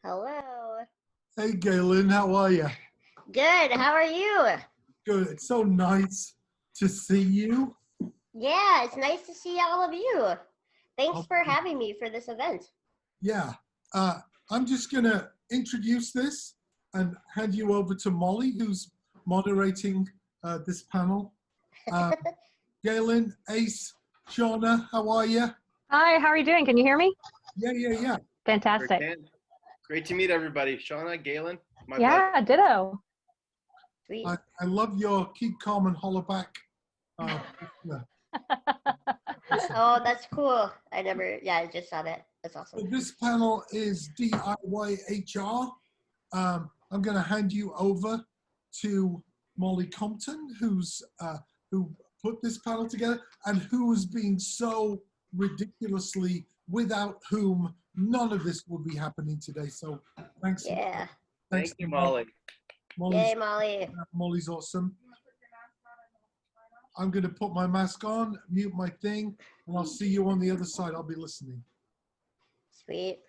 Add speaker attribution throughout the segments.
Speaker 1: Hello.
Speaker 2: Hey, Gaelynn, how are you?
Speaker 1: Good. How are you?
Speaker 2: Good. It's so nice to see you.
Speaker 1: Yeah, it's nice to see all of you. Thanks
Speaker 2: Oh,
Speaker 1: for having me for this event.
Speaker 2: yeah. I'm just going to introduce this and hand you over to Molly, who's moderating this panel. Gaelynn, Ace, Shawna, how are you?
Speaker 3: Hi, how are you doing? Can you hear me?
Speaker 2: Yeah.
Speaker 3: Fantastic.
Speaker 4: Great to meet everybody. Shawna, Gaelynn, my
Speaker 3: Yeah,
Speaker 4: pleasure.
Speaker 3: ditto.
Speaker 1: Sweet.
Speaker 2: I love your keep calm and holler back.
Speaker 1: Oh, that's cool. I just saw that. That's
Speaker 2: So
Speaker 1: awesome.
Speaker 2: this panel is DIY HR. I'm going to hand you over to Molly Compton, who put this panel together and who has been so ridiculously without whom none of this would be happening today. So thanks.
Speaker 1: Yeah.
Speaker 2: Thanks
Speaker 4: Thank you,
Speaker 2: to
Speaker 4: Molly.
Speaker 1: Yay, Molly.
Speaker 2: Molly's awesome. I'm going to put my mask on, mute my thing, and I'll see you on the other side. I'll be listening.
Speaker 1: Sweet.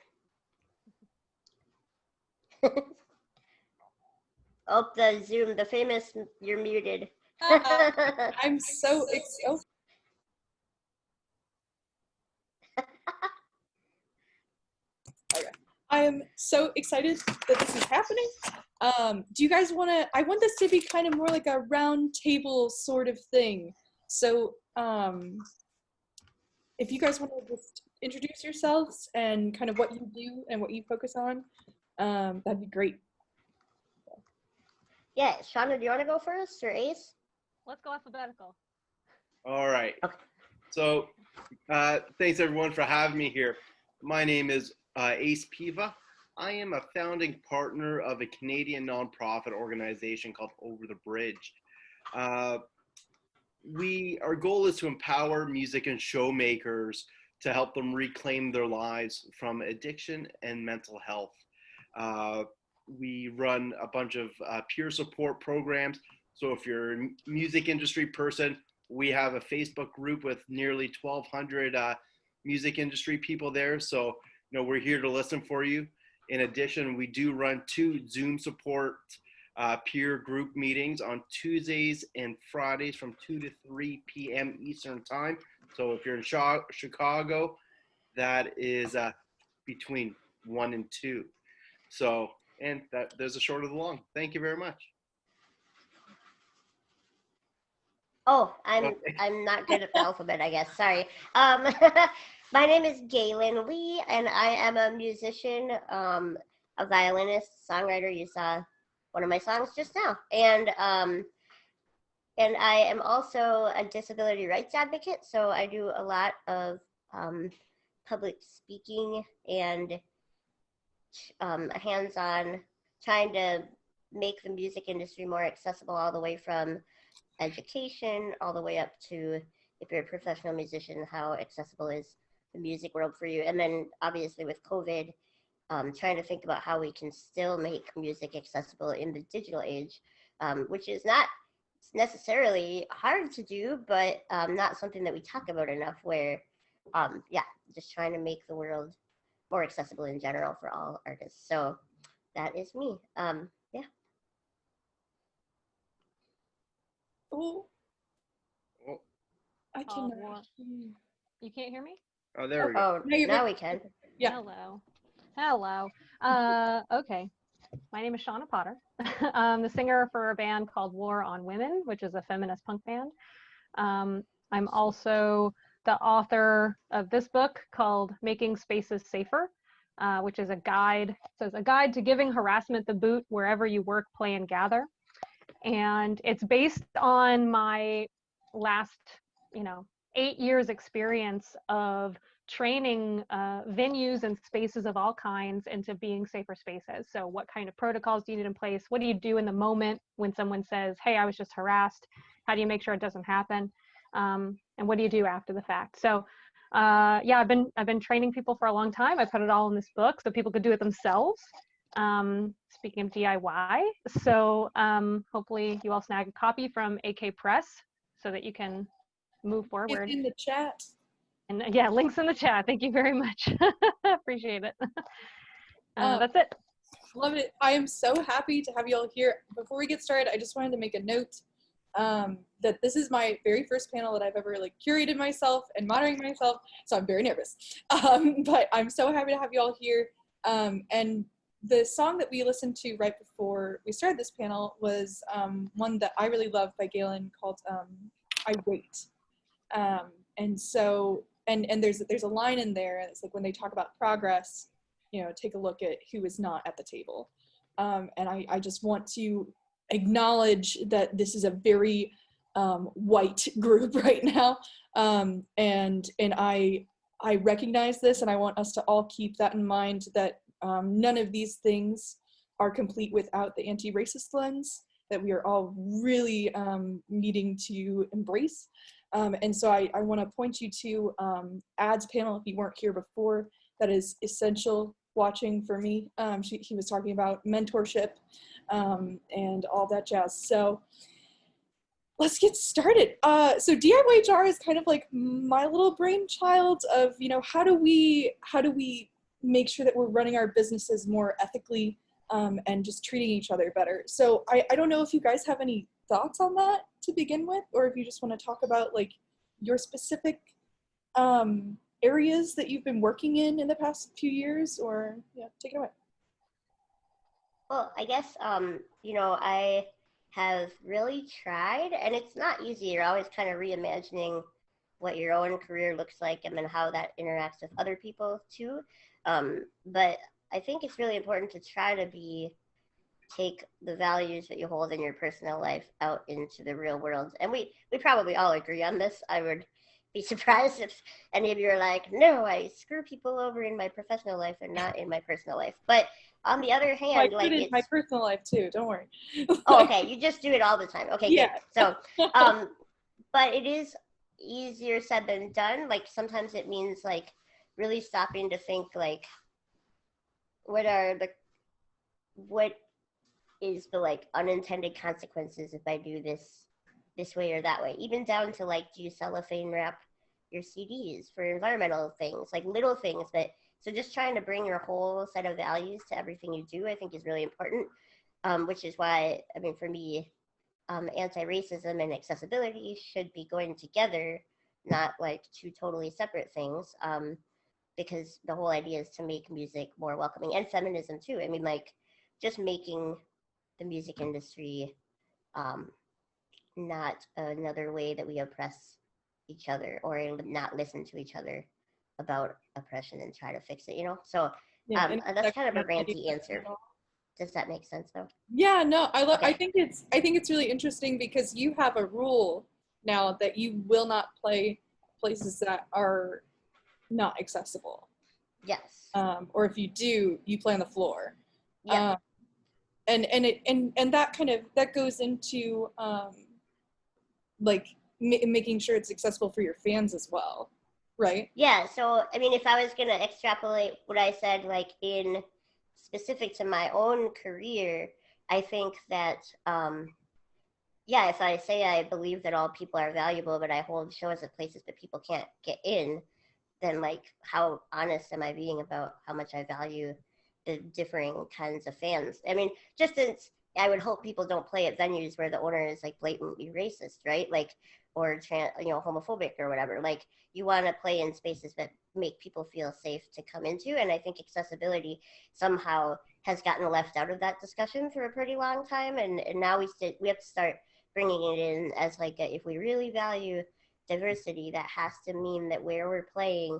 Speaker 1: Oh, the Zoom, the famous, you're muted.
Speaker 5: I'm so excited. I am so excited that this is happening. Do you guys want to, I want this to be kind of more like a round table sort of thing. So if you guys want to just introduce yourselves and kind of what you do and what you focus on, that'd be great.
Speaker 1: Yeah, Shawna, do you want to go first or Ace?
Speaker 3: Let's go alphabetical.
Speaker 4: All right.
Speaker 1: Okay.
Speaker 4: So thanks everyone for having me here. My name is Ace Piva. I am a founding partner of a Canadian nonprofit organization called Over the Bridge. Our goal is to empower music and show makers to help them reclaim their lives from addiction and mental health. We run a bunch of peer support programs. So if you're a music industry person, we have a Facebook group with nearly 1,200 music industry people there. So, we're here to listen for you. In addition, we do run 2 Zoom support peer group meetings on Tuesdays and Fridays from 2 to 3 p.m. Eastern time. So if you're in Chicago, that is between 1 and 2. So, and there's a short of the long. Thank you very much.
Speaker 1: Oh, I'm not good at the alphabet, I guess. Sorry. My name is Gaelynn Lee, and I am a musician, a violinist, songwriter. You saw one of my songs just now, and I am also a disability rights advocate. So I do a lot of public speaking and hands-on, trying to make the music industry more accessible, all the way from education all the way up to, if you're a professional musician, how accessible is the music world for you. And then obviously with COVID, trying to think about how we can still make music accessible in the digital age, which is not necessarily hard to do, but not something that we talk about enough, where just trying to make the world more accessible in general for all artists. So that is me.
Speaker 5: Oh, I cannot.
Speaker 3: You can't hear me?
Speaker 4: Oh, there we go.
Speaker 1: Oh, now we can.
Speaker 5: Yeah.
Speaker 3: Hello. Okay. My name is Shawna Potter. I'm the singer for a band called War on Women, which is a feminist punk band. I'm also the author of this book called Making Spaces Safer, which is a guide to giving harassment the boot wherever you work, play, and gather. And it's based on my last, 8 years experience of training venues and spaces of all kinds into being safer spaces. So what kind of protocols do you need in place? What do you do in the moment when someone says, hey, I was just harassed? How do you make sure it doesn't happen? And what do you do after the fact? So I've been training people for a long time. I put it all in this book so people could do it themselves. Speaking of DIY, so hopefully you all snag a copy from AK Press so that you can move forward.
Speaker 5: It's in the chat.
Speaker 3: And yeah, links in the chat. Thank you very much. Appreciate it. That's it.
Speaker 5: Love it. I am so happy to have you all here. Before we get started, I just wanted to make a note that this is my very first panel that I've ever like curated myself and moderating myself, so I'm very nervous. But I'm so happy to have you all here. And the song that we listened to right before we started this panel was one that I really love by Gaelynn called "I Wait." And so, and there's a line in there, and it's like when they talk about progress, you know, take a look at who is not at the table. And I just want to acknowledge that this is a very white group right now. And I recognize this, and I want us to all keep that in mind, that none of these things are complete without the anti-racist lens that we are all really needing to embrace. And so I want to point you to Ad's panel if you weren't here before. That is essential watching for me. He was talking about mentorship and all that jazz. So let's get started. So DIY is kind of like my little brainchild of, you know, how do we make sure that we're running our businesses more ethically and just treating each other better. So I don't know if you guys have any thoughts on that to begin with, or if you just want to talk about like your specific areas that you've been working in the past few years, or yeah, take it away.
Speaker 1: Well, I guess, you know, I have really tried, and it's not easy. You're always kind of reimagining what your own career looks like and then how that interacts with other people too. But I think it's really important to try to take the values that you hold in your personal life out into the real world. And we probably all agree on this. I would be surprised if any of you are like, no, I screw people over in my professional life and not in my personal life. But on the other hand,
Speaker 5: like it's my personal life too, don't worry.
Speaker 1: Oh, okay, you just do it all the time. Okay, yeah. Good. So but it is easier said than done. Like sometimes it means like really stopping to think like what is the like unintended consequences if I do this way or that way, even down to like, do you cellophane wrap your CDs for environmental things, like little things that, so just trying to bring your whole set of values to everything you do, I think is really important, which is why, I mean, for me, anti-racism and accessibility should be going together, not like two totally separate things, because the whole idea is to make music more welcoming, and feminism too. I mean, like just making the music industry not another way that we oppress each other or not listen to each other about oppression and try to fix it, you know? So
Speaker 5: yeah,
Speaker 1: that's kind of a ranty answer. Does that make sense though?
Speaker 5: Yeah, no, I think it's really interesting because you have a rule now that you will not play places that are not accessible.
Speaker 1: Yes.
Speaker 5: Or if you do, you play on the floor.
Speaker 1: Yeah.
Speaker 5: And that kind of that goes into like making sure it's accessible for your fans as well, right?
Speaker 1: Yeah. So I mean, if I was gonna extrapolate what I said, like in specific to my own career, I think that yeah, if I say I believe that all people are valuable, but I hold shows at places that people can't get in, then like how honest am I being about how much I value the differing kinds of fans? I mean, just as I would hope people don't play at venues where the owner is like blatantly racist, right? Like, or homophobic or whatever. Like, you want to play in spaces that make people feel safe to come into. And I think accessibility somehow has gotten left out of that discussion for a pretty long time. And now we have to start bringing it in as like if we really value diversity, that has to mean that where we're playing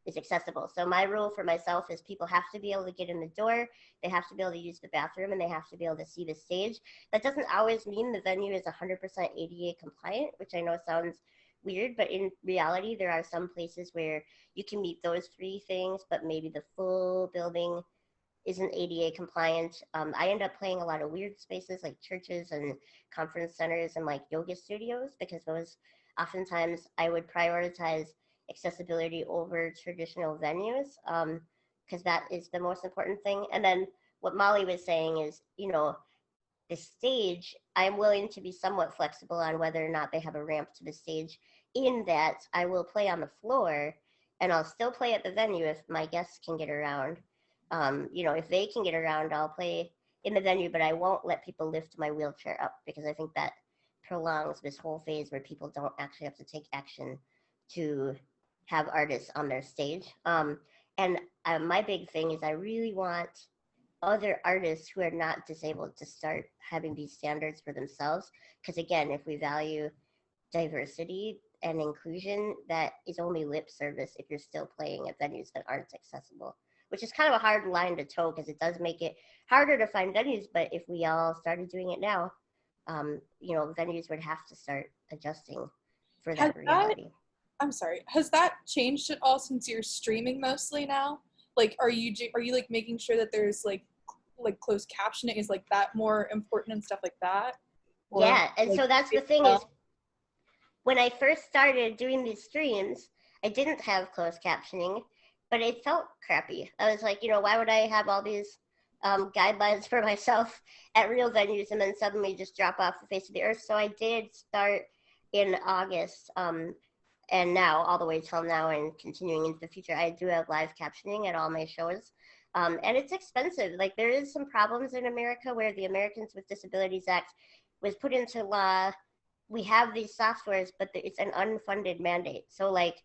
Speaker 1: is accessible. So my rule for myself is people have to be able to get in the door, they have to be able to use the bathroom, and they have to be able to see the stage. That doesn't always mean the venue is 100% ADA compliant, which I know sounds weird, but in reality, there are some places where you can meet those three things, but maybe the full building isn't ADA compliant. I end up playing a lot of weird spaces like churches and conference centers and like yoga studios, because those oftentimes I would prioritize accessibility over traditional venues, because that is the most important thing. And then what Molly was saying is, you know, the stage, I'm willing to be somewhat flexible on whether or not they have a ramp to the stage, in that I will play on the floor and I'll still play at the venue if my guests can get around. You know, if they can get around, I'll play in the venue, but I won't let people lift my wheelchair up because I think that prolongs this whole phase where people don't actually have to take action to have artists on their stage. And my big thing is I really want other artists who are not disabled to start having these standards for themselves. Because again, if we value diversity and inclusion, that is only lip service if you're still playing at venues that aren't accessible, which is kind of a hard line to toe because it does make it harder to find venues. But if we all started doing it now, you know, venues would have to start adjusting for that reality.
Speaker 5: I'm sorry, has that changed at all since you're streaming mostly now? Like, are you like making sure that there's like closed captioning is like that more important and stuff like that? Or,
Speaker 1: Yeah, and
Speaker 5: like,
Speaker 1: so that's the thing is, when I first started doing these streams, I didn't have closed captioning, but it felt crappy. I was like, you know, why would I have all these guidelines for myself at real venues and then suddenly just drop off the face of the earth? So I did start in August, and now all the way till now and continuing into the future, I do have live captioning at all my shows. And it's expensive. Like, there is some problems in America where the Americans with Disabilities Act was put into law. We have these softwares, but it's an unfunded mandate. So like,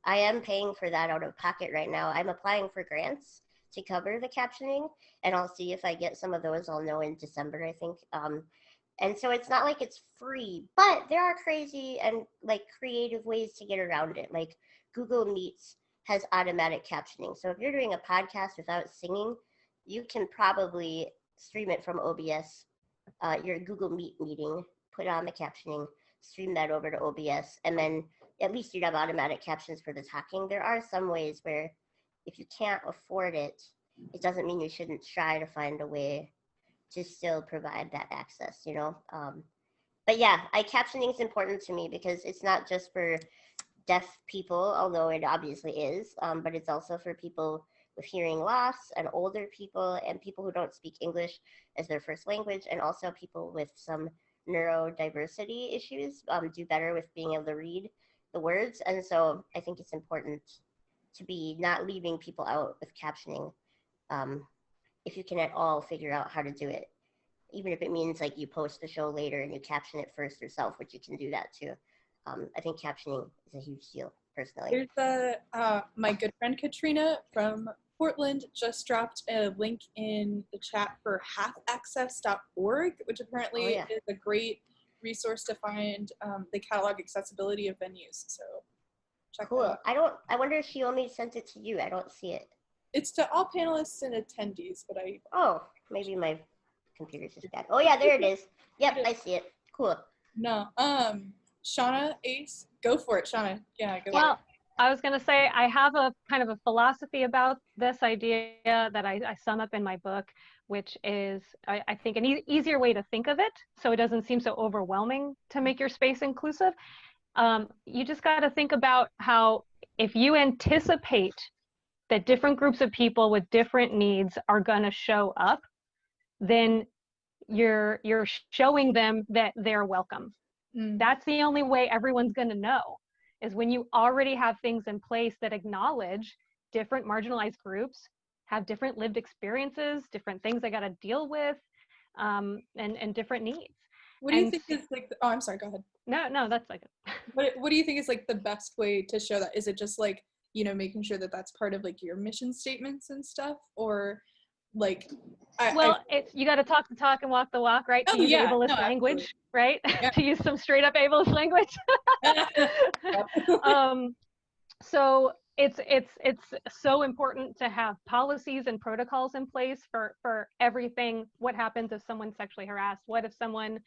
Speaker 1: I am paying for that out of pocket right now. I'm applying for grants to cover the captioning, and I'll see if I get some of those. I'll know in December, I think. And so it's not like it's free, but there are crazy and like creative ways to get around it. Like Google Meets has automatic captioning. So if you're doing a podcast without singing, you can probably stream it from OBS, your Google Meet meeting, put on the captioning, stream that over to OBS, and then at least you'd have automatic captions for the talking. There are some ways where if you can't afford it, it doesn't mean you shouldn't try to find a way to still provide that access, you know? But yeah, captioning is important to me because it's not just for deaf people, although it obviously is, but it's also for people with hearing loss and older people and people who don't speak English as their first language, and also people with some neurodiversity issues do better with being able to read the words. And so I think it's important to be not leaving people out with captioning, if you can at all figure out how to do it, even if it means like you post the show later and you caption it first yourself, which you can do that too. I think captioning is a huge deal, personally.
Speaker 5: There's my good friend Katrina from Portland just dropped a link in the chat for halfaccess.org, which apparently is a great resource to find the catalog accessibility of venues. So check that out.
Speaker 1: I wonder if she only sent it to you. I don't see it.
Speaker 5: It's to all panelists and attendees, but
Speaker 1: Oh, maybe my computer's just bad. Oh yeah, there it is. Yep, I see it. Cool.
Speaker 5: No. Shawna, Ace, go for it, Shawna. Yeah, go.
Speaker 3: Well, I was going to say, I have a kind of a philosophy about this idea that I sum up in my book, which is, I think, an easier way to think of it so it doesn't seem so overwhelming to make your space inclusive. You just got to think about how if you anticipate that different groups of people with different needs are going to show up, then you're showing them that they're welcome. That's the only way everyone's going to know, is when you already have things in place that acknowledge different marginalized groups have different lived experiences, different things they got to deal with, and different needs.
Speaker 5: What do you think is like, oh, I'm sorry, go ahead.
Speaker 3: No, that's like it.
Speaker 5: What do you think is like the best way to show that? Is it just like, you know, making sure that that's part of like your mission statements and stuff, or like
Speaker 3: it's you got to talk the talk and walk the walk, right? To use ableist language, right?
Speaker 5: Yeah.
Speaker 3: To use some straight up ableist language. So it's so important to have policies and protocols in place for everything. What happens if someone's sexually harassed? What if someone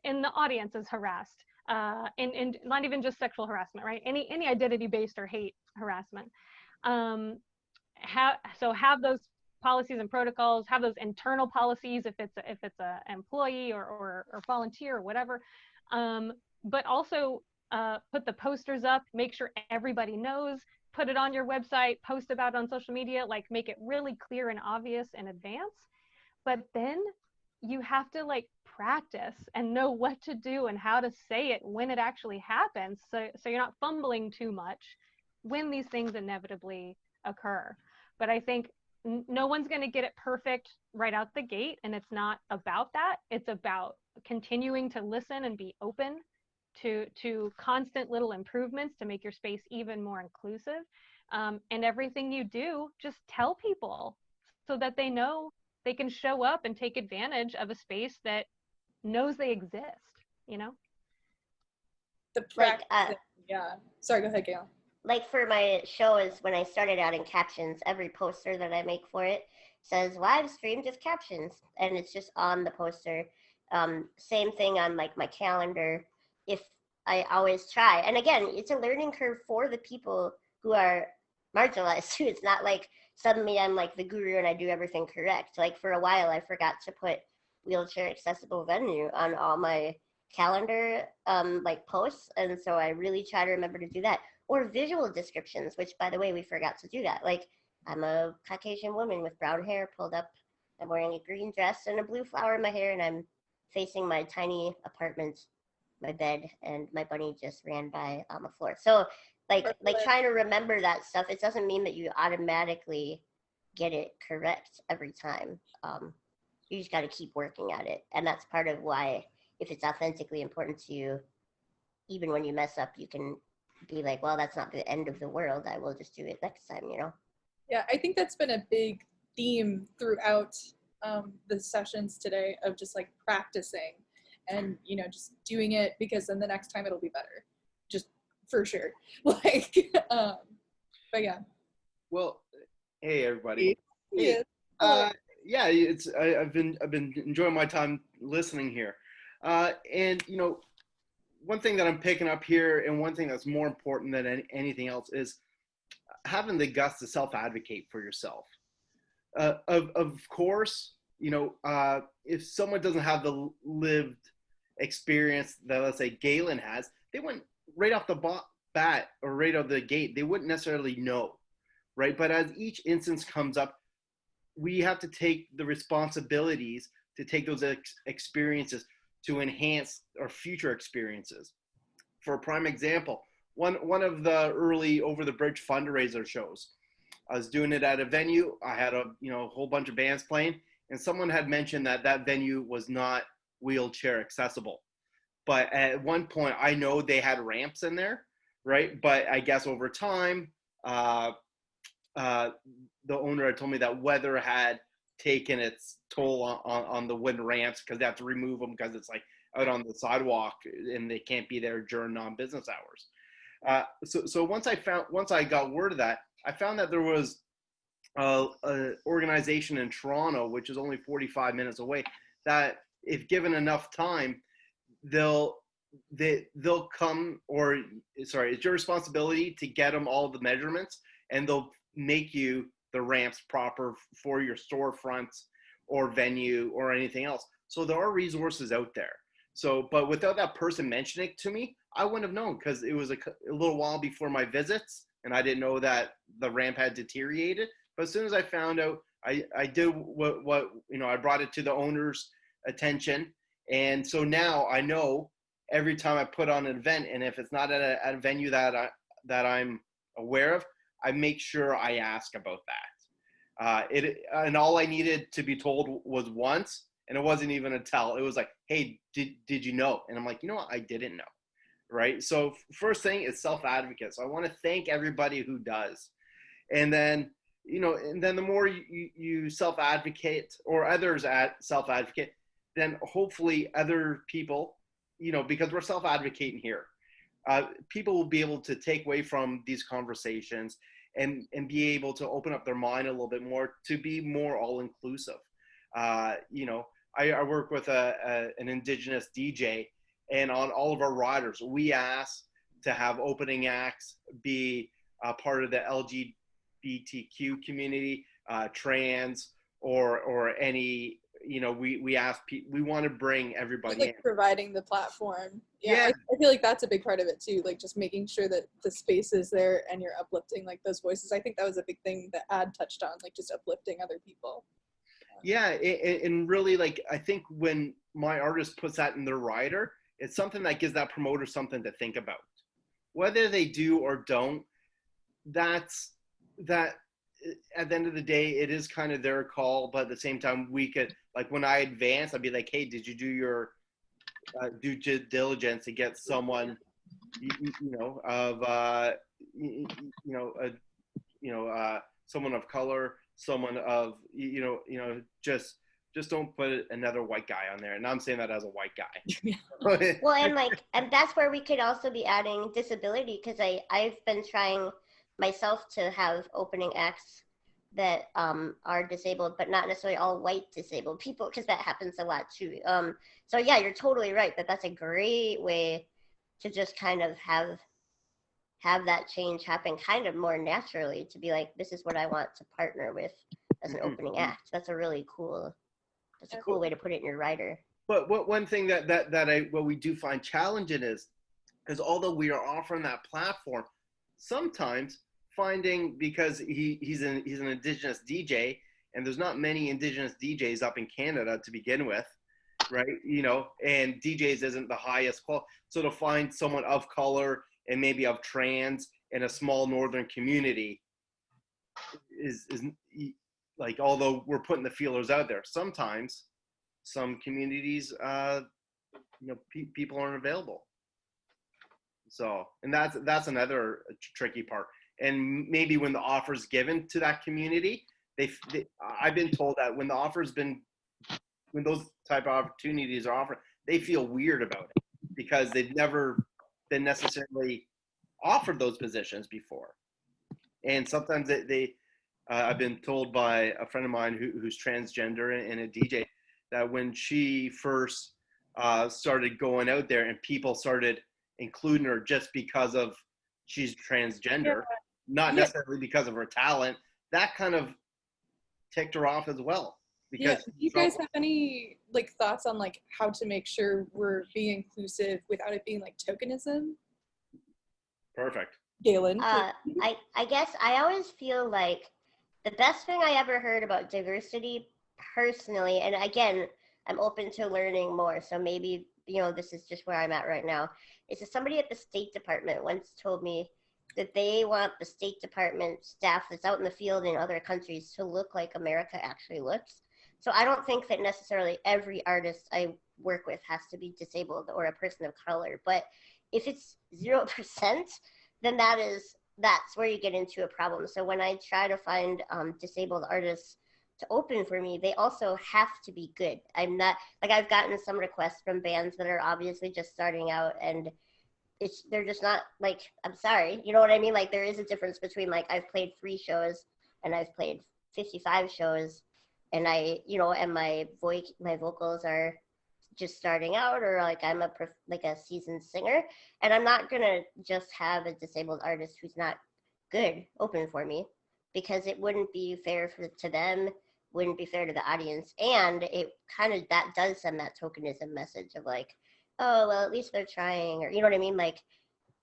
Speaker 3: in the audience is harassed? And not even just sexual harassment, right? Any identity-based or hate harassment. Have those policies and protocols, have those internal policies if it's a employee or volunteer or whatever, but also put the posters up, make sure everybody knows, put it on your website, post about it on social media, like make it really clear and obvious in advance. But then you have to like practice and know what to do and how to say it when it actually happens, so you're not fumbling too much when these things inevitably occur. But I think no one's going to get it perfect right out the gate, and it's not about that. It's about continuing to listen and be open to constant little improvements to make your space even more inclusive. And everything you do, just tell people so that they know they can show up and take advantage of a space that knows they exist, you know?
Speaker 5: The
Speaker 1: Like,
Speaker 5: practice. Yeah. Sorry, go ahead, Gail.
Speaker 1: like for my shows, when I started out in captions, every poster that I make for it says live streamed with captions, and it's just on the poster. Same thing on like my calendar. If I always try, and again, it's a learning curve for the people who are marginalized too. It's not like suddenly I'm like the guru and I do everything correct. Like for a while, I forgot to put wheelchair accessible venue on all my calendar like posts, and so I really try to remember to do that. Or visual descriptions, which by the way, we forgot to do that. Like, I'm a Caucasian woman with brown hair pulled up. I'm wearing a green dress and a blue flower in my hair, and I'm facing my tiny apartment, my bed, and my bunny just ran by on the floor. So like trying to remember that stuff, it doesn't mean that you automatically get it correct every time. You just got to keep working at it. And that's part of why, if it's authentically important to you, even when you mess up, you can be like, well, that's not the end of the world. I will just do it next time, you know?
Speaker 5: Yeah, I think that's been a big theme throughout the sessions today of just like practicing and, you know, just doing it, because then the next time it'll be better. Just for sure. Like, but yeah.
Speaker 4: Well, hey everybody.
Speaker 5: Yes.
Speaker 4: Yeah, I've been enjoying my time listening here, and you know, one thing that I'm picking up here, and one thing that's more important than anything else, is having the guts to self-advocate for yourself. Of course, you know, if someone doesn't have the lived experience that, let's say, Gaelynn has, they wouldn't right off the bat or right out the gate, they wouldn't necessarily know, right? But as each instance comes up, we have to take the responsibilities to take those experiences to enhance our future experiences. For a prime example, one of the early Over the Bridge fundraiser shows, I was doing it at a venue. I had a whole bunch of bands playing, and someone had mentioned that that venue was not wheelchair accessible. But at one point, I know they had ramps in there, right? But I guess over time, the owner had told me that weather had taken its toll on the wooden ramps, because they have to remove them because it's like out on the sidewalk and they can't be there during non-business hours. So once I got word of that, I found that there was an organization in Toronto, which is only 45 minutes away, that if given enough time, they'll come, or sorry, it's your responsibility to get them all the measurements, and they'll make you the ramps proper for your storefronts or venue or anything else. So there are resources out there. So, but without that person mentioning it to me, I wouldn't have known, because it was a little while before my visits, and I didn't know that the ramp had deteriorated. But as soon as I found out, I did what I brought it to the owner's attention. And so now I know every time I put on an event, and if it's not at a venue that I'm aware of, I make sure I ask about that. And all I needed to be told was once, and it wasn't even a tell. It was like, hey, did you know? And I'm like, you know what? I didn't know, right? So first thing is self-advocate. So I want to thank everybody who does. And then, the more you self-advocate, or others self-advocate, then hopefully other people, because we're self-advocating here, people will be able to take away from these conversations and be able to open up their mind a little bit more to be more all-inclusive. I work with an Indigenous DJ, and on all of our riders, we ask to have opening acts be a part of the LGBTQ community, trans, or any, we ask people, we want to bring everybody
Speaker 5: just like
Speaker 4: in.
Speaker 5: providing the platform. Yeah.
Speaker 4: Yeah.
Speaker 5: I feel like that's a big part of it too, like just making sure that the space is there and you're uplifting like those voices. I think that was a big thing that Ad touched on, like just uplifting other people.
Speaker 4: Yeah, and really, like, I think when my artist puts that in their rider, it's something that gives that promoter something to think about. Whether they do or don't, that at the end of the day, it is kind of their call, but at the same time, we could, like when I advance, I'd be like, hey, did you do your due diligence to get someone, someone of color, someone of, just don't put another white guy on there. And I'm saying that as a white guy.
Speaker 1: Well, and that's where we could also be adding disability, because I've been trying myself to have opening acts that are disabled, but not necessarily all white disabled people, because that happens a lot too. So yeah, you're totally right, but that's a great way to just kind of have that change happen kind of more naturally, to be like, this is what I want to partner with as an opening act. That's a cool way to put it in your writer.
Speaker 4: But one thing what we do find challenging is, because although we are offering that platform, sometimes finding, because he's an Indigenous DJ, and there's not many Indigenous DJs up in Canada to begin with, right? And DJs isn't the highest quality. So to find someone of color and maybe of trans in a small northern community is like, although we're putting the feelers out there, sometimes some communities, people aren't available. So, and that's another tricky part. And maybe when the offer's given to that community, I've been told that when those type of opportunities are offered, they feel weird about it because they've never been necessarily offered those positions before. And sometimes I've been told by a friend of mine who's transgender and a DJ that when she first started going out there and people started including her just because of she's transgender, not necessarily because of her talent, that kind of ticked her off as well. Because
Speaker 5: do you guys have any thoughts on how to make sure we're being inclusive without it being tokenism?
Speaker 4: Perfect.
Speaker 5: Gaelynn?
Speaker 1: I guess I always feel like the best thing I ever heard about diversity personally, and again, I'm open to learning more, so maybe, this is just where I'm at right now, is that somebody at the State Department once told me that they want the State Department staff that's out in the field in other countries to look like America actually looks. So I don't think that necessarily every artist I work with has to be disabled or a person of color, but if it's 0%, then that's where you get into a problem. So when I try to find disabled artists to open for me, they also have to be good. I'm not, I've gotten some requests from bands that are obviously just starting out, and they're just not, I'm sorry, you know what I mean? There is a difference between, I've played 3 shows and I've played 55 shows, and and my vocals are just starting out, or I'm a seasoned singer, and I'm not gonna just have a disabled artist who's not good open for me, because it wouldn't be fair to them, wouldn't be fair to the audience, and it kind of, that does send that tokenism message of oh, well, at least they're trying, or you know what I mean?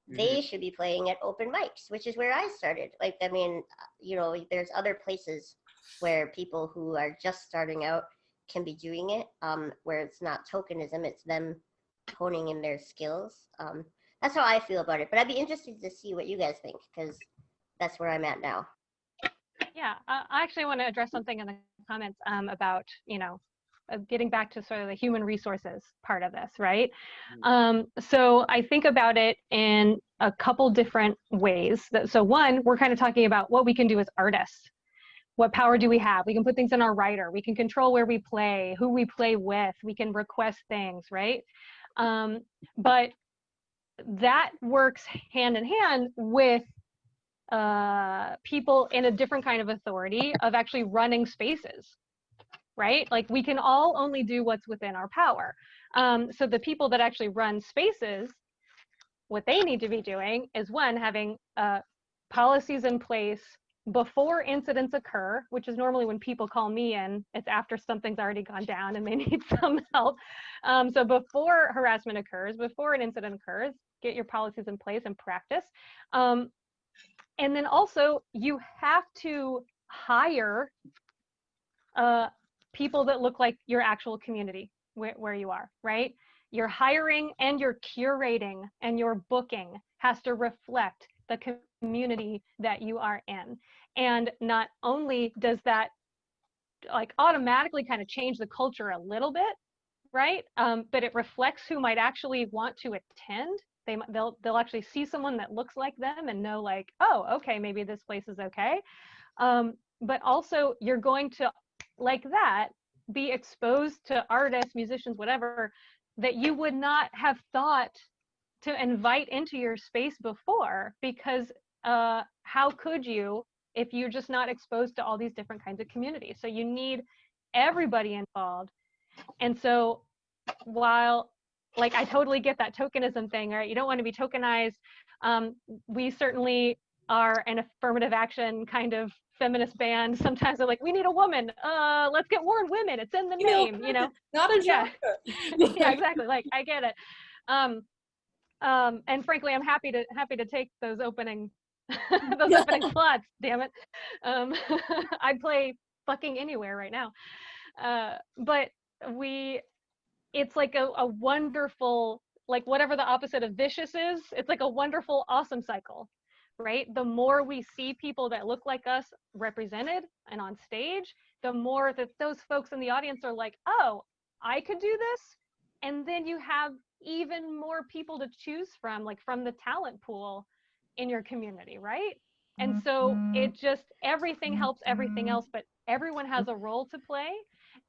Speaker 1: They should be playing at open mics, which is where I started. There's other places where people who are just starting out can be doing it, where it's not tokenism, it's them honing in their skills. That's how I feel about it, but I'd be interested to see what you guys think, because that's where I'm at now.
Speaker 3: Yeah, I actually want to address something in the comments about, getting back to sort of the human resources part of this, right? So I think about it in a couple different ways. So one, we're kind of talking about what we can do as artists. What power do we have? We can put things in our writer. We can control where we play, who we play with. We can request things, right? But that works hand in hand with people in a different kind of authority of actually running spaces, right? We can all only do what's within our power. So the people that actually run spaces, what they need to be doing is, one, having policies in place before incidents occur, which is normally when people call me in, it's after something's already gone down and they need some help. So before harassment occurs, before an incident occurs, get your policies in place and practice. And then also you have to hire people that look like your actual community where you are, right? Your hiring and your curating and your booking has to reflect the community that you are in. And not only does that like automatically kind of change the culture a little bit, right? But it reflects who might actually want to attend. They'll actually see someone that looks like them and know like, oh, okay, maybe this place is okay. But also you're going to, like that, be exposed to artists, musicians, whatever, that you would not have thought to invite into your space before, because how could you if you're just not exposed to all these different kinds of communities? So you need everybody involved. And so while like I totally get that tokenism thing, right? You don't want to be tokenized. We certainly are an affirmative action kind of feminist band. Sometimes they're like, we need a woman. Let's get more women. It's in the name, you know?
Speaker 5: Not a
Speaker 3: Yeah.
Speaker 5: genre.
Speaker 3: Yeah, exactly. Like I get it. And frankly, I'm happy to take those opening those opening slots. Damn it. I'd play fucking anywhere right now. But it's like a wonderful, like whatever the opposite of vicious is, it's like a wonderful, awesome cycle, right? The more we see people that look like us represented and on stage, the more that those folks in the audience are like, oh, I could do this. And then you have even more people to choose from, like from the talent pool in your community, right? And so it just, everything helps everything else, but everyone has a role to play.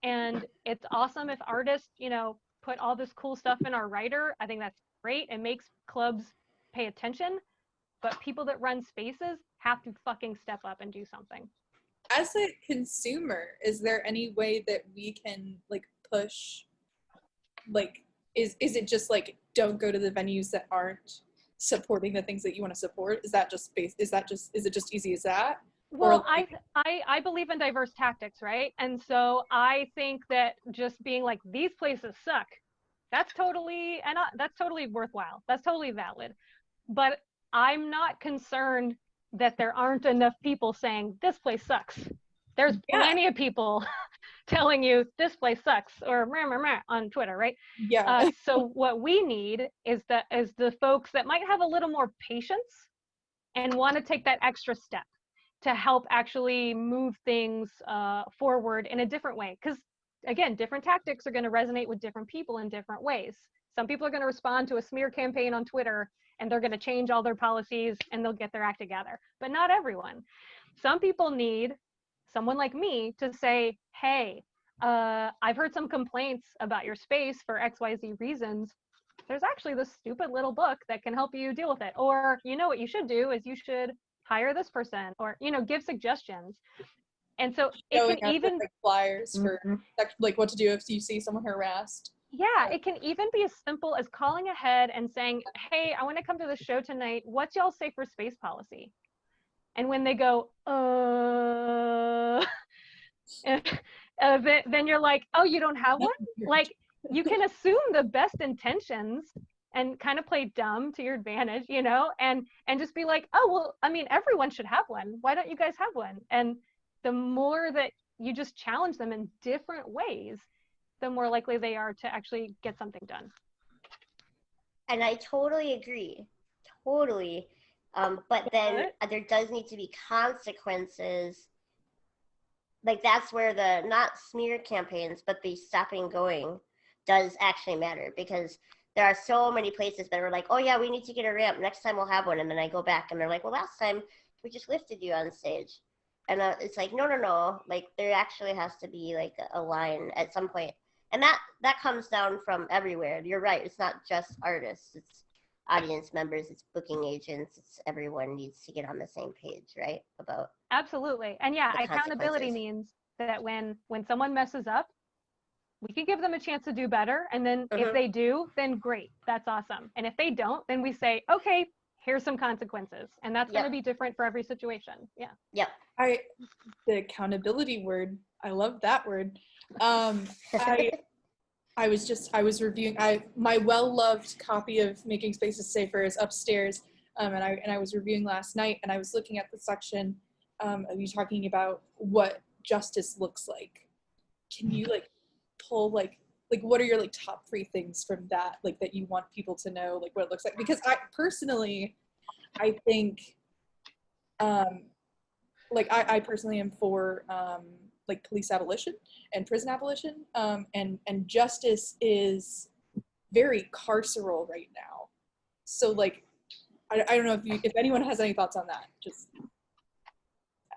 Speaker 3: And it's awesome if artists, you know, put all this cool stuff in our writer. I think that's great. It makes clubs pay attention, but people that run spaces have to fucking step up and do something.
Speaker 5: As a consumer, is there any way that we can like push, like, is it just like, don't go to the venues that aren't supporting the things that you want to support? Is it just easy as that?
Speaker 3: Well, I believe in diverse tactics, right? And so I think that just being like, these places suck, that's totally worthwhile. That's totally valid. But I'm not concerned that there aren't enough people saying this place sucks. There's plenty of people telling you this place sucks, or meh, meh, meh, on Twitter, right?
Speaker 5: Yeah.
Speaker 3: So what we need is the folks that might have a little more patience and want to take that extra step to help actually move things forward in a different way. Because again, different tactics are going to resonate with different people in different ways. Some people are going to respond to a smear campaign on Twitter and they're going to change all their policies and they'll get their act together, but not everyone. Some people need someone like me to say, hey, I've heard some complaints about your space for XYZ reasons. There's actually this stupid little book that can help you deal with it. Or, you know, what you should do is you should hire this person, or, you know, give suggestions. And so it can even
Speaker 5: like flyers for like what to do if you see someone harassed.
Speaker 3: Yeah, it can even be as simple as calling ahead and saying, hey, I want to come to the show tonight. What's y'all safe for space policy? And when they go, then you're like, oh, you don't have one? Like, you can assume the best intentions and kind of play dumb to your advantage, you know, and just be like, oh, well, I mean, everyone should have one. Why don't you guys have one? And the more that you just challenge them in different ways, the more likely they are to actually get something done.
Speaker 1: And I totally agree. Totally. But then there does need to be consequences. Like that's where the not smear campaigns, but the stopping going does actually matter, because there are so many places that are like, oh yeah, we need to get a ramp. Next time we'll have one. And then I go back and they're like, well, last time we just lifted you on stage. And it's like, no. Like there actually has to be like a line at some point. And that comes down from everywhere. You're right. It's not just artists. It's audience members. It's booking agents. It's everyone needs to get on the same page, right? About
Speaker 3: absolutely. And yeah, accountability means that when someone messes up, we can give them a chance to do better. And then if they do, then great. That's awesome. And if they don't, then we say, okay, here's some consequences. And that's going to be different for every situation. Yeah.
Speaker 1: Yep.
Speaker 5: The accountability word, I love that word. I was reviewing my well-loved copy of Making Spaces Safer is upstairs, and I was reviewing last night, and I was looking at the section of you talking about what justice looks like. Can you like pull like what are your like top 3 things from that, like that you want people to know, like what it looks like? Because I personally, I think, like I personally am for like police abolition and prison abolition, and justice is very carceral right now. So like, I don't know if anyone has any thoughts on that. Just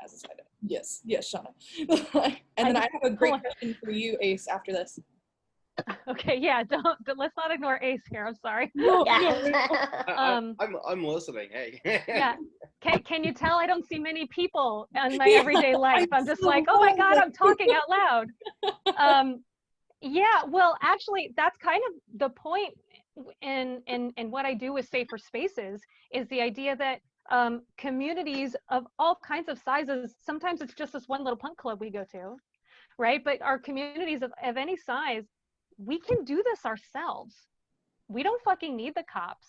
Speaker 5: as a side note. Yes, Shawna. And then I have a great question for you, Ace, after this.
Speaker 3: Okay, yeah, let's not ignore Ace here. I'm sorry.
Speaker 5: No,
Speaker 4: I'm listening. Hey.
Speaker 3: Yeah. Can you tell I don't see many people in my
Speaker 5: Yeah,
Speaker 3: everyday life? I'm just
Speaker 5: so
Speaker 3: like, oh my God,
Speaker 5: glad.
Speaker 3: I'm talking out loud. Yeah, well, actually, that's kind of the point in what I do with safer spaces is the idea that communities of all kinds of sizes, sometimes it's just this one little punk club we go to, right? But our communities of any size, we can do this ourselves. We don't fucking need the cops,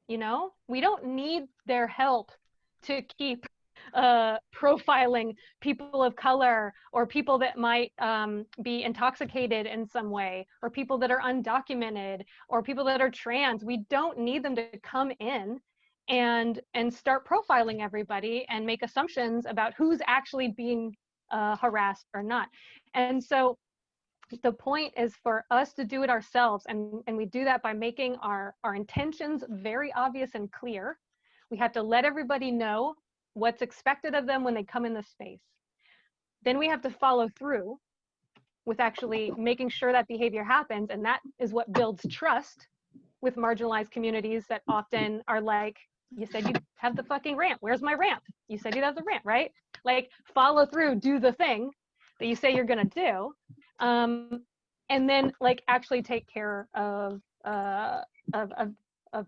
Speaker 3: you know? We don't need their help to keep profiling people of color or people that might be intoxicated in some way, or people that are undocumented, or people that are trans. We don't need them to come in and start profiling everybody and make assumptions about who's actually being harassed or not. And so the point is for us to do it ourselves, and we do that by making our intentions very obvious and clear. We have to let everybody know what's expected of them when they come in the space. Then we have to follow through with actually making sure that behavior happens, and that is what builds trust with marginalized communities that often are like, you said you'd have the fucking ramp. Where's my ramp? You said you'd have the ramp, right? Like, follow through, do the thing that you say you're gonna do. And then like actually take care of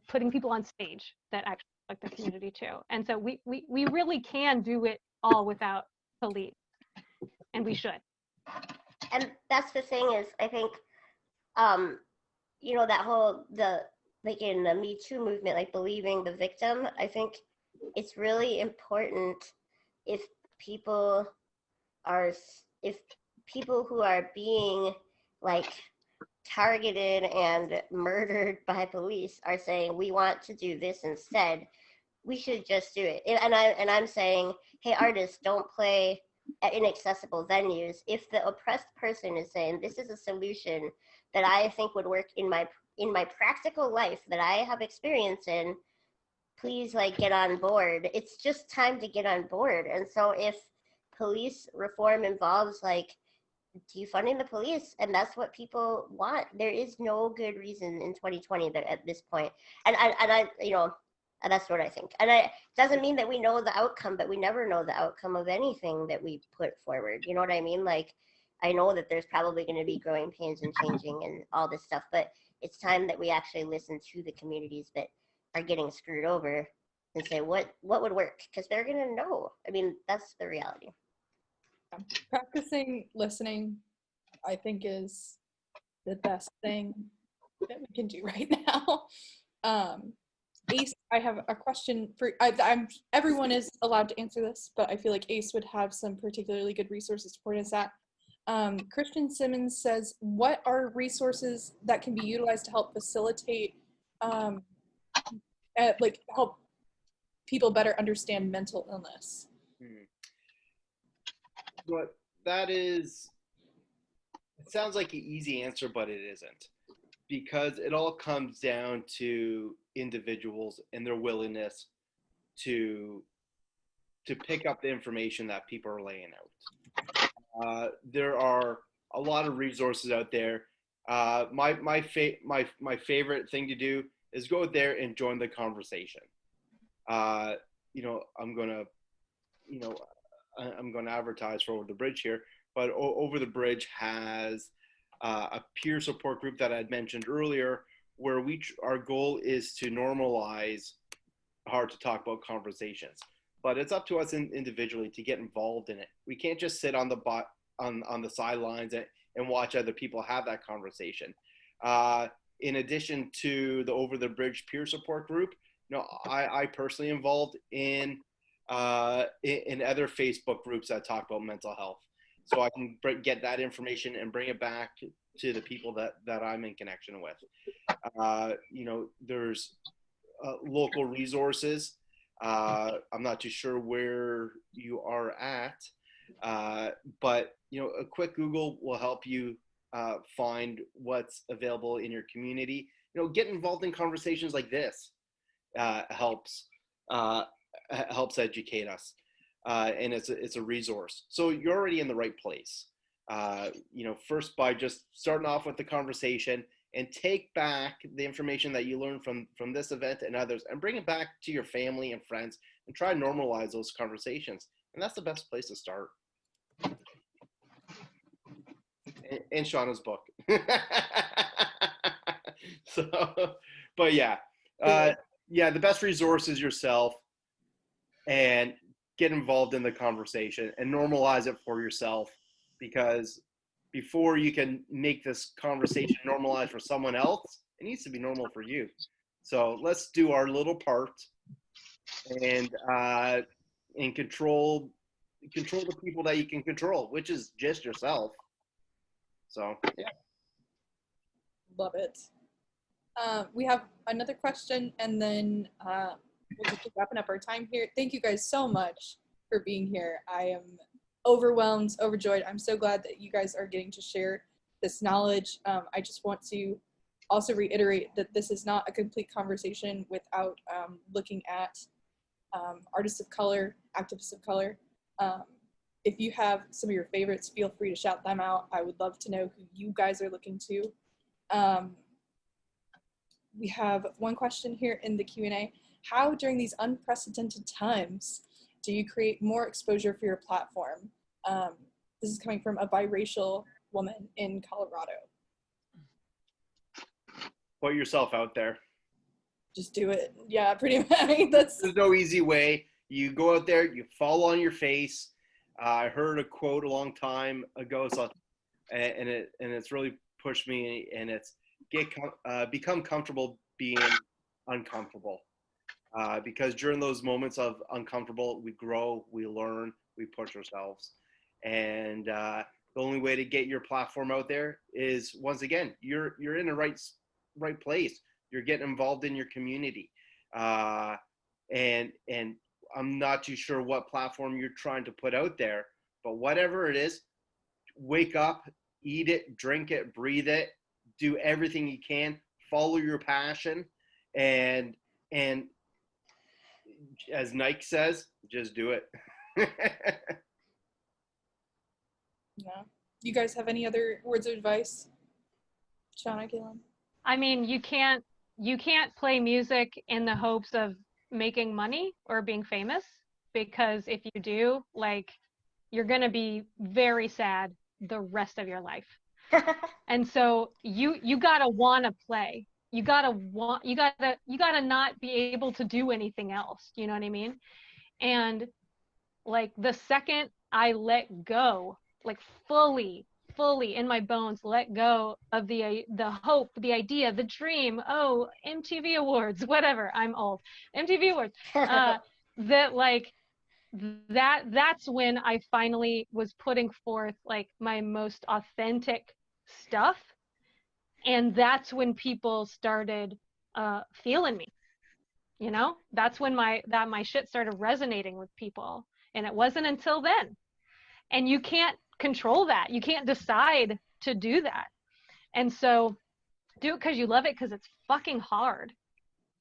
Speaker 3: putting people on stage that actually like the community too. And so we really can do it all without police, and we should.
Speaker 1: And that's the thing is, I think, you know, that whole like in the Me Too movement, like believing the victim. I think it's really important if people who are being like targeted and murdered by police are saying we want to do this instead, we should just do it. And I'm saying, hey, artists, don't play at inaccessible venues. If the oppressed person is saying this is a solution that I think would work in my practical life that I have experience in, please like get on board. It's just time to get on board. And so if police reform involves like defunding the police, and that's what people want, there is no good reason in 2020 that at this point, and I you know, and that's what I think. And it doesn't mean that we know the outcome, but we never know the outcome of anything that we put forward. You know what I mean? Like, I know that there's probably going to be growing pains and changing and all this stuff, but it's time that we actually listen to the communities that are getting screwed over and say what would work, because they're going to know. I mean, that's the reality.
Speaker 5: Practicing listening, I think, is the best thing that we can do right now. Ace, I have a question for. Everyone is allowed to answer this, but I feel like Ace would have some particularly good resources to point us at. Christian Simmons says, "What are resources that can be utilized to help facilitate, like help people better understand mental illness?"
Speaker 4: But that is, it sounds like an easy answer, but it isn't, because it all comes down to individuals and their willingness to pick up the information that people are laying out. There are a lot of resources out there. My favorite thing to do is go out there and join the conversation. You know, I'm gonna advertise for Over the Bridge here, but Over the Bridge has a peer support group that I had mentioned earlier, where our goal is to normalize hard to talk about conversations. But it's up to us individually to get involved in it. We can't just sit on the sidelines and watch other people have that conversation. In addition to the Over the Bridge peer support group, you know, I personally involved in other Facebook groups that talk about mental health, so I can get that information and bring it back to the people that I'm in connection with. You know, there's local resources. I'm not too sure where you are at, but a quick Google will help you find what's available in your community. Get involved in conversations like this. Helps helps educate us, and it's a resource. So you're already in the right place. First by just starting off with the conversation, and take back the information that you learned from this event and others, and bring it back to your family and friends, and try to normalize those conversations. And that's the best place to start. In Shawna's book. So, but yeah, the best resource is yourself, and get involved in the conversation and normalize it for yourself, because before you can make this conversation normalized for someone else, it needs to be normal for you. So let's do our little part, and control the people that you can control, which is just yourself. So yeah.
Speaker 5: Love it. We have another question, and then we'll just be wrapping up our time here. Thank you guys so much for being here. I am overwhelmed, overjoyed. I'm so glad that you guys are getting to share this knowledge. I just want to also reiterate that this is not a complete conversation without looking at artists of color, activists of color. If you have some of your favorites, feel free to shout them out. I would love to know who you guys are looking to. We have one question here in the Q&A. How, during these unprecedented times, do you create more exposure for your platform? This is coming from a biracial woman in Colorado.
Speaker 4: Put yourself out there.
Speaker 5: Just do it. Yeah, pretty much. There's
Speaker 4: no easy way. You go out there, you fall on your face. I heard a quote a long time ago, and it's really pushed me, and it's become comfortable being uncomfortable. Because during those moments of uncomfortable, we grow, we learn, we push ourselves. And the only way to get your platform out there is, once again, you're in the right place. You're getting involved in your community. And I'm not too sure what platform you're trying to put out there, but whatever it is, wake up, eat it, drink it, breathe it, do everything you can, follow your passion, and as Nike says, just do it.
Speaker 5: Yeah. You guys have any other words of advice? Shawna, Gaelynn?
Speaker 3: I mean, you can't play music in the hopes of making money or being famous, because if you do, like, you're going to be very sad the rest of your life. And so you got to want to play. You got to not be able to do anything else. You know what I mean? And like, the second I let go, like fully in my bones, let go of the hope, the idea, the dream, MTV Awards, whatever, I'm old, MTV Awards, that's when I finally was putting forth like my most authentic stuff. And that's when people started feeling me, that's when my shit started resonating with people. And it wasn't until then. And you can't control that. You can't decide to do that. And so do it because you love it, because it's fucking hard.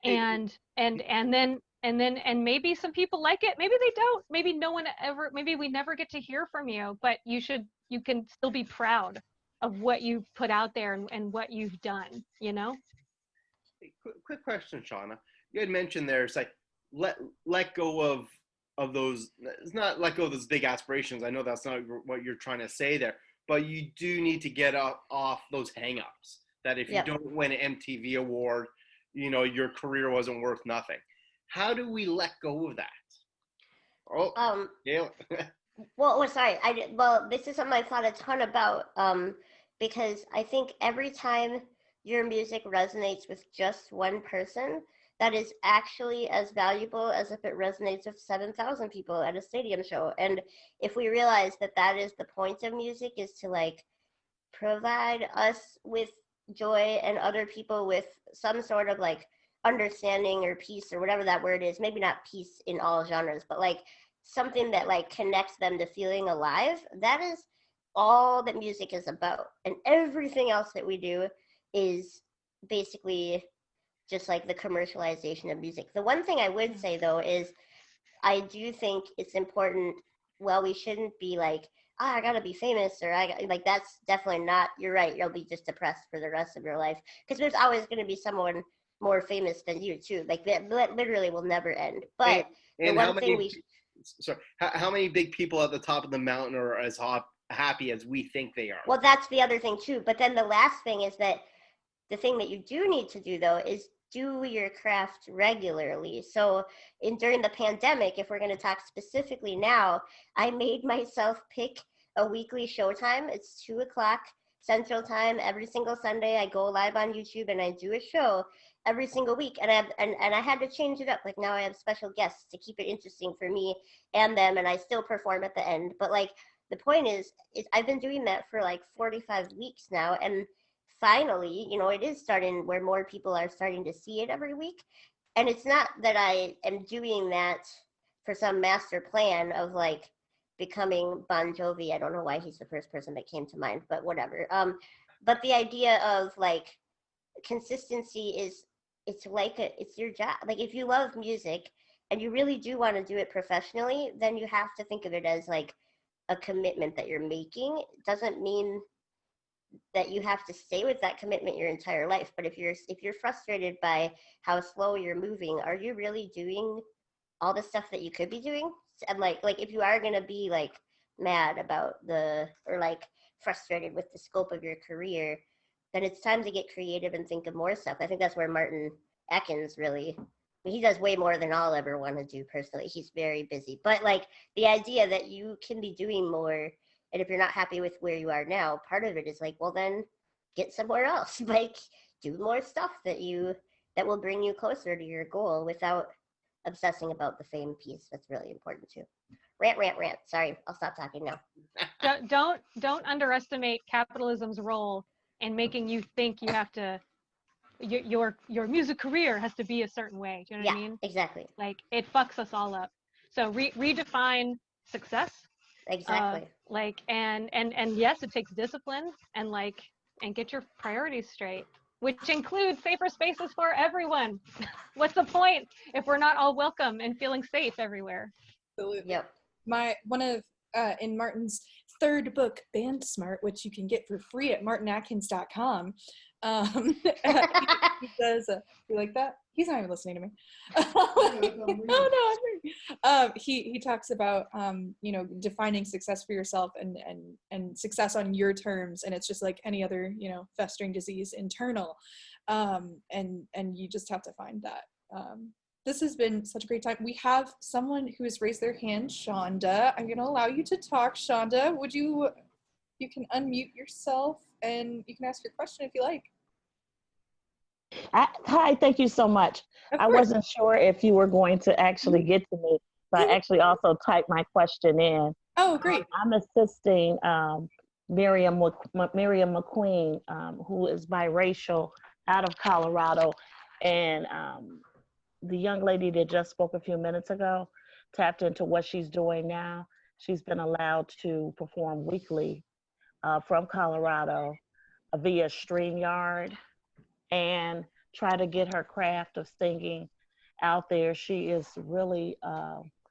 Speaker 3: And maybe some people like it, maybe they don't, maybe maybe we never get to hear from you, but you can still be proud of what you put out there and what you've done,
Speaker 4: Hey, quick question, Shawna. You had mentioned there, it's like let go of those. It's not let go of those big aspirations. I know that's not what you're trying to say there, but you do need to get off those hangups. That if you don't win an MTV award, your career wasn't worth nothing. How do we let go of that? Oh, yeah.
Speaker 1: Sorry. This is something I thought a ton about, because I think every time your music resonates with just one person, that is actually as valuable as if it resonates with 7,000 people at a stadium show. And if we realize that is the point of music, is to like provide us with joy and other people with some sort of like understanding or peace or whatever that word is, maybe not peace in all genres, but like something that like connects them to feeling alive, that is all that music is about. And everything else that we do is basically just like the commercialization of music. The one thing I would say though is I do think it's important. Well, we shouldn't be like, I gotta be famous, or like that's definitely not. You're right. You'll be just depressed for the rest of your life because there's always going to be someone more famous than you too. Like that literally will never end. But
Speaker 4: and
Speaker 1: the one thing
Speaker 4: how many big people at the top of the mountain are as happy as we think they are?
Speaker 1: well, that's the other thing too. But then the last thing is that the thing that you do need to do though is do your craft regularly. So during the pandemic, if we're going to talk specifically now, I made myself pick a weekly showtime. It's 2:00 Central Time every single Sunday. I go live on YouTube and I do a show every single week. And I had to change it up. Like now I have special guests to keep it interesting for me and them, and I still perform at the end. But like the point is I've been doing that for like 45 weeks now, and finally, it is starting where more people are starting to see it every week. And it's not that I am doing that for some master plan of like becoming Bon Jovi. I don't know why he's the first person that came to mind, but whatever. But the idea of like consistency is it's your job. Like if you love music and you really do want to do it professionally, then you have to think of it as like a commitment that you're making. It doesn't mean that you have to stay with that commitment your entire life. But if you're frustrated by how slow you're moving, are you really doing all the stuff that you could be doing? And like if you are going to be like mad about or like frustrated with the scope of your career, then it's time to get creative and think of more stuff. I think that's where Martin Atkins really, he does way more than I'll ever want to do personally. He's very busy. But like the idea that you can be doing more, and if you're not happy with where you are now, part of it is like, well, then get somewhere else. Like do more stuff that will bring you closer to your goal without obsessing about the fame piece. That's really important too. Rant. Sorry, I'll stop talking now.
Speaker 3: Don't underestimate capitalism's role in making you think you have to your music career has to be a certain way. Do you know what I mean?
Speaker 1: Exactly.
Speaker 3: Like it fucks us all up. So redefine success.
Speaker 1: Exactly.
Speaker 3: And yes, it takes discipline and get your priorities straight, which includes safer spaces for everyone. What's the point if we're not all welcome and feeling safe everywhere?
Speaker 5: Absolutely.
Speaker 1: Yep.
Speaker 5: One of in Martin's third book, Band Smart, which you can get for free at martinatkins.com. He says, you like that? He's not even listening to me. Oh no, he talks about defining success for yourself and success on your terms, and it's just like any other festering disease, internal, and you just have to find that. This has been such a great time. We have someone who has raised their hand, Shonda. I'm going to allow you to talk, Shonda. You can unmute yourself and you can ask your question if you like.
Speaker 6: Hi, thank you so much. I wasn't sure if you were going to actually get to me, so I actually also typed my question in.
Speaker 5: Oh, great.
Speaker 6: I'm assisting Miriam McQueen, who is biracial, out of Colorado, and the young lady that just spoke a few minutes ago tapped into what she's doing now. She's been allowed to perform weekly from Colorado via StreamYard and try to get her craft of singing out there. She is really,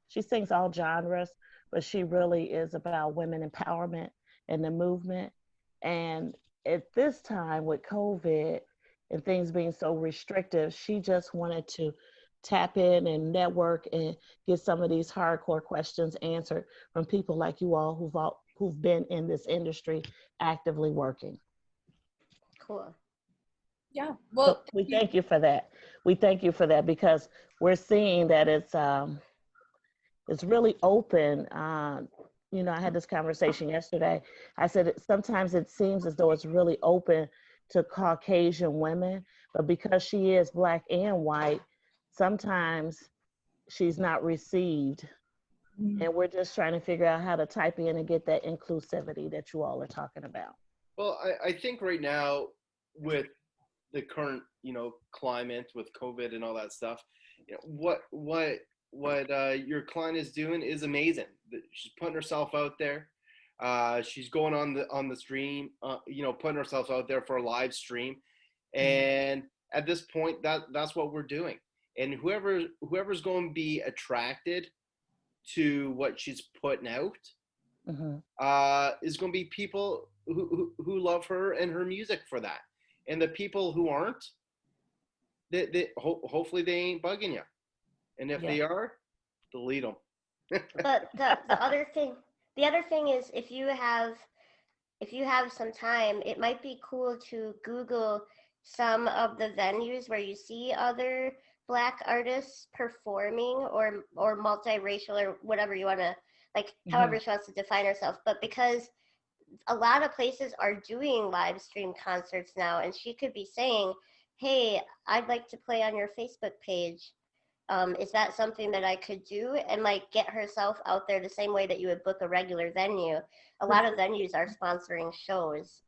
Speaker 6: she sings all genres, but she really is about women empowerment and the movement. And at this time with COVID and things being so restrictive, she just wanted to tap in and network and get some of these hardcore questions answered from people like you all who've been in this industry actively working.
Speaker 1: Cool.
Speaker 5: Yeah. Well,
Speaker 6: so we thank you for that. We thank you for that because we're seeing that it's really open. I had this conversation yesterday. I said sometimes it seems as though it's really open to Caucasian women, but because she is Black and white, sometimes she's not received. And we're just trying to figure out how to type in and get that inclusivity that you all are talking about.
Speaker 4: Well, I think right now with the current, climate with COVID and all that stuff, what your client is doing is amazing. She's putting herself out there. She's going on the stream, putting herself out there for a live stream. And at this point, that's what we're doing. And whoever's going to be attracted to what she's putting out is going to be people who love her and her music for that. And the people who aren't, hopefully they ain't bugging you. And if they are, delete them.
Speaker 1: But the other thing is, if you have some time, it might be cool to Google some of the venues where you see other Black artists performing, or multiracial, or whatever you want to, like, however she wants to define herself. But because a lot of places are doing live stream concerts now, and she could be saying, hey, I'd like to play on your Facebook page. Is that something that I could do? And like get herself out there the same way that you would book a regular venue. A lot of venues are sponsoring shows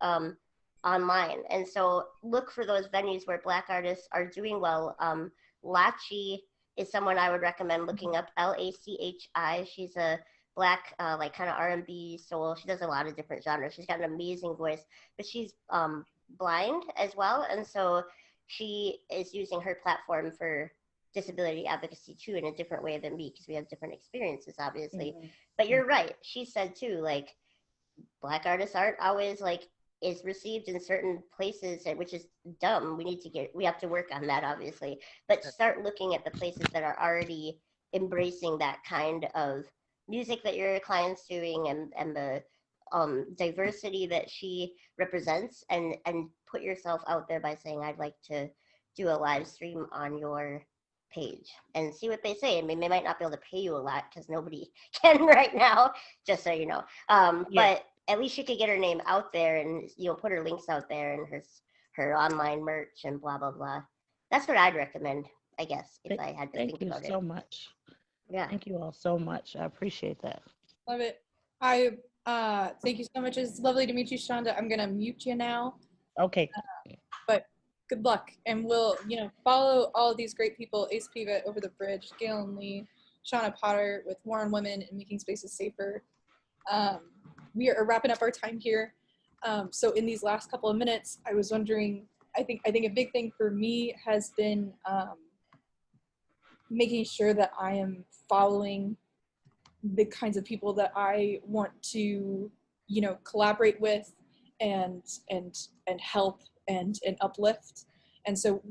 Speaker 1: online. And so look for those venues where Black artists are doing well. Lachi is someone I would recommend looking up, Lachi. She's a Black, like kind of R&B soul. She does a lot of different genres. She's got an amazing voice, but she's blind as well. And so she is using her platform for disability advocacy too, in a different way than me, because we have different experiences, obviously. But you're right. She said too, like, Black artists aren't always like is received in certain places, which is dumb. We have to work on that, obviously, but start looking at the places that are already embracing that kind of music that your client's doing, and the diversity that she represents, and put yourself out there by saying, I'd like to do a live stream on your page, and see what they say. I mean, they might not be able to pay you a lot because nobody can right now, just so you know. But at least she could get her name out there, and put her links out there, and her online merch and blah blah blah. That's what I'd recommend, I guess, if I had to think about it.
Speaker 6: Thank you so much.
Speaker 1: Yeah.
Speaker 6: Thank you all so much. I appreciate that.
Speaker 5: Love it. I thank you so much. It's lovely to meet you, Shonda. I'm gonna mute you now.
Speaker 6: Okay.
Speaker 5: But good luck, and we'll follow all of these great people: Ace Piva, Over the Bridge, Gaelynn Lee, Shawna Potter with War on Women and Making Spaces Safer. We are wrapping up our time here. So in these last couple of minutes, I was wondering, I think a big thing for me has been making sure that I am following the kinds of people that I want to, collaborate with and help and uplift. And so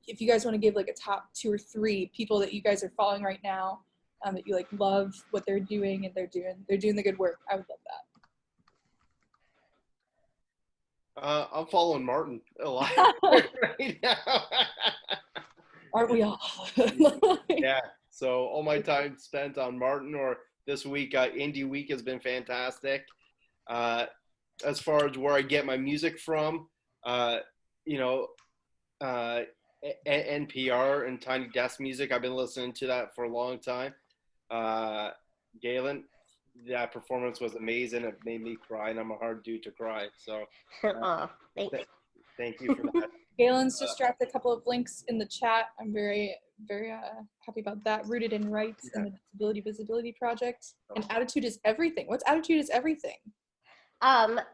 Speaker 5: if you guys want to give like a top 2 or 3 people that you guys are following right now, that you like love what they're doing, and they're doing the good work, I would love that.
Speaker 4: I'm following Martin a lot right now.
Speaker 5: Aren't we all?
Speaker 4: Yeah. So all my time spent on Martin, or this week, Indie Week has been fantastic. As far as where I get my music from, NPR and Tiny Desk Music. I've been listening to that for a long time. Gaelynn, that performance was amazing. It made me cry, and I'm a hard dude to cry. So thank you for that.
Speaker 5: Gaelynn's just dropped a couple of links in the chat. I'm very, very happy about that. Rooted in Rights and the Disability Visibility Project. And Attitude is Everything. What's Attitude is Everything?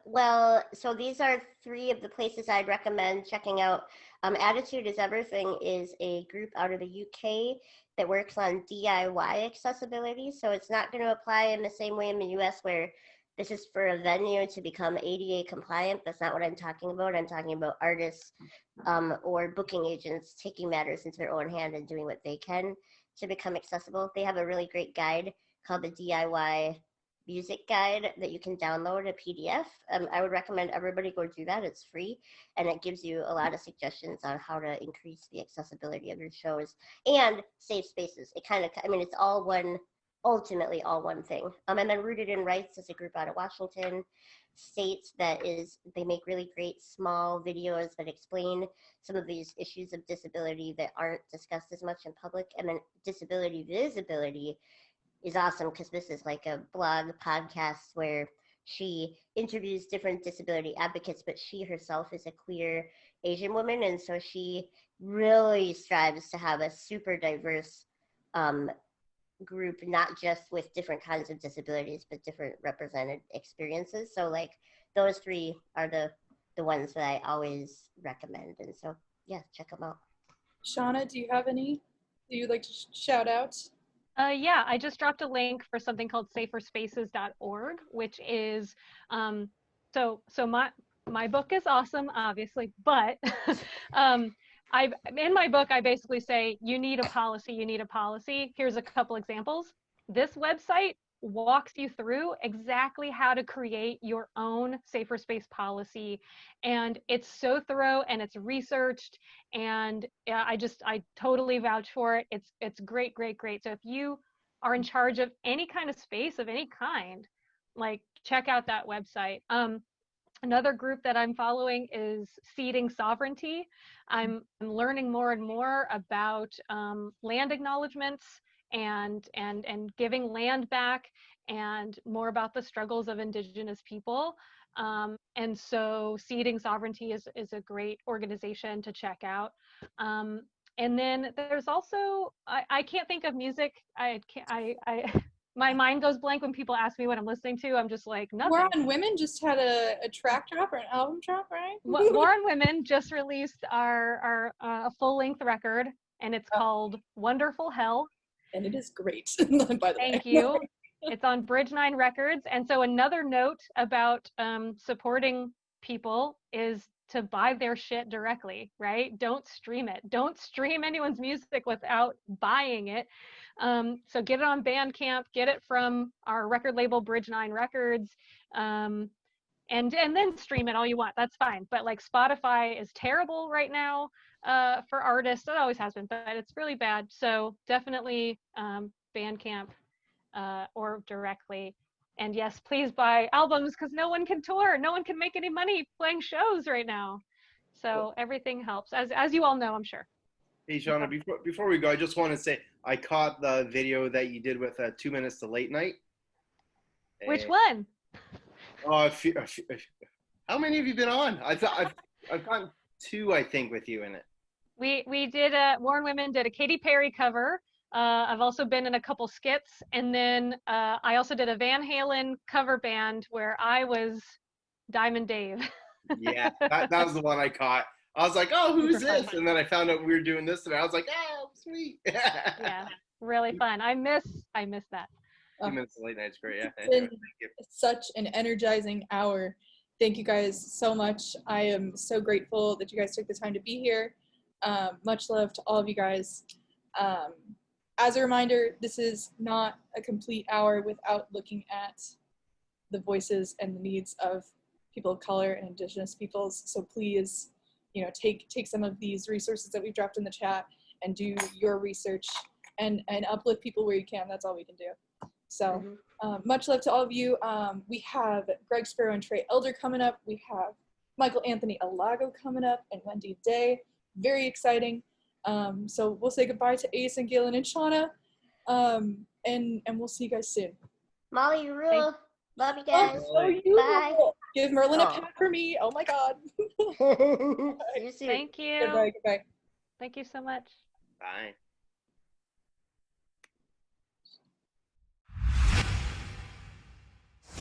Speaker 1: Well, so these are 3 of the places I'd recommend checking out. Attitude is Everything is a group out of the UK that works on DIY accessibility. So it's not going to apply in the same way in the US, where this is for a venue to become ADA compliant. That's not what I'm talking about. I'm talking about artists or booking agents taking matters into their own hand and doing what they can to become accessible. They have a really great guide called the DIY Music Guide that you can download a PDF. I would recommend everybody go do that. It's free, and it gives you a lot of suggestions on how to increase the accessibility of your shows and safe spaces. It's all one, ultimately all one thing. And then Rooted in Rights is a group out of Washington State they make really great small videos that explain some of these issues of disability that aren't discussed as much in public. And then Disability Visibility is awesome, because this is like a blog podcast where she interviews different disability advocates, but she herself is a queer Asian woman, and so she really strives to have a super diverse group, not just with different kinds of disabilities, but different represented experiences. So like those three are the ones that I always recommend, and so yeah, check them out.
Speaker 5: Shawna, do you have any that you'd like to shout out?
Speaker 3: Yeah, I just dropped a link for something called saferspaces.org, which is so my book is awesome, obviously, but I in my book I basically say you need a policy, you need a policy. Here's a couple examples. This website walks you through exactly how to create your own safer space policy, and it's so thorough and it's researched, and I totally vouch for it. It's great, great, great. So if you are in charge of any kind of space of any kind, like check out that website. Another group that I'm following is Seeding Sovereignty. I'm learning more and more about land acknowledgements and giving land back, and more about the struggles of Indigenous people. And so Seeding Sovereignty is a great organization to check out. And then there's also, I can't think of music. My mind goes blank when people ask me what I'm listening to. I'm just like, nothing.
Speaker 5: War on Women just had a track drop or an album drop, right?
Speaker 3: War on Women just released our full-length record, and it's called Wonderful Hell.
Speaker 5: And it is great, by the way.
Speaker 3: Thank you. It's on Bridge 9 Records. And so another note about supporting people is to buy their shit directly, right? Don't stream it. Don't stream anyone's music without buying it. So get it on Bandcamp, get it from our record label, Bridge 9 Records, and then stream it all you want. That's fine. But like Spotify is terrible right now for artists. It always has been, but it's really bad. So definitely Bandcamp or directly. And yes, please buy albums, because no one can tour. No one can make any money playing shows right now. So everything helps, as you all know, I'm sure.
Speaker 4: Hey, Shawna, before we go, I just want to say I caught the video that you did with 2 Minutes to Late Night.
Speaker 3: Which one?
Speaker 4: Oh, how many have you been on? I've gotten 2, I think, with you in it.
Speaker 3: We did War on Women did a Katy Perry cover. I've also been in a couple skits, and then I also did a Van Halen cover band where I was Diamond Dave.
Speaker 4: Yeah, that was the one I caught. I was like, oh, who's
Speaker 3: Super
Speaker 4: this?
Speaker 3: fun.
Speaker 4: And then I found out we were doing this, and I was like, oh, sweet.
Speaker 3: Yeah, really fun. I miss that.
Speaker 4: 2 Minutes to Late Night's great. Yeah,
Speaker 5: It's
Speaker 4: anyway,
Speaker 5: been
Speaker 4: thank you.
Speaker 5: such an energizing hour. Thank you guys so much. I am so grateful that you guys took the time to be here. Much love to all of you guys. As a reminder, this is not a complete hour without looking at the voices and the needs of people of color and Indigenous peoples. So please, take some of these resources that we've dropped in the chat and do your research and uplift people where you can. That's all we can do. So much love to all of you. We have Greg Sparrow and Trey Elder coming up. We have Michael Anthony Alago coming up and Wendy Day. Very exciting. So we'll say goodbye to Ace and Gaelynn and Shawna. And we'll see you guys soon.
Speaker 1: Molly, you rule. Love you guys.
Speaker 5: Oh, you
Speaker 1: Bye.
Speaker 5: give Merlin a pat for me. Oh my God.
Speaker 1: See you soon.
Speaker 3: Thank you.
Speaker 5: Goodbye.
Speaker 3: Thank you so much.
Speaker 4: Bye.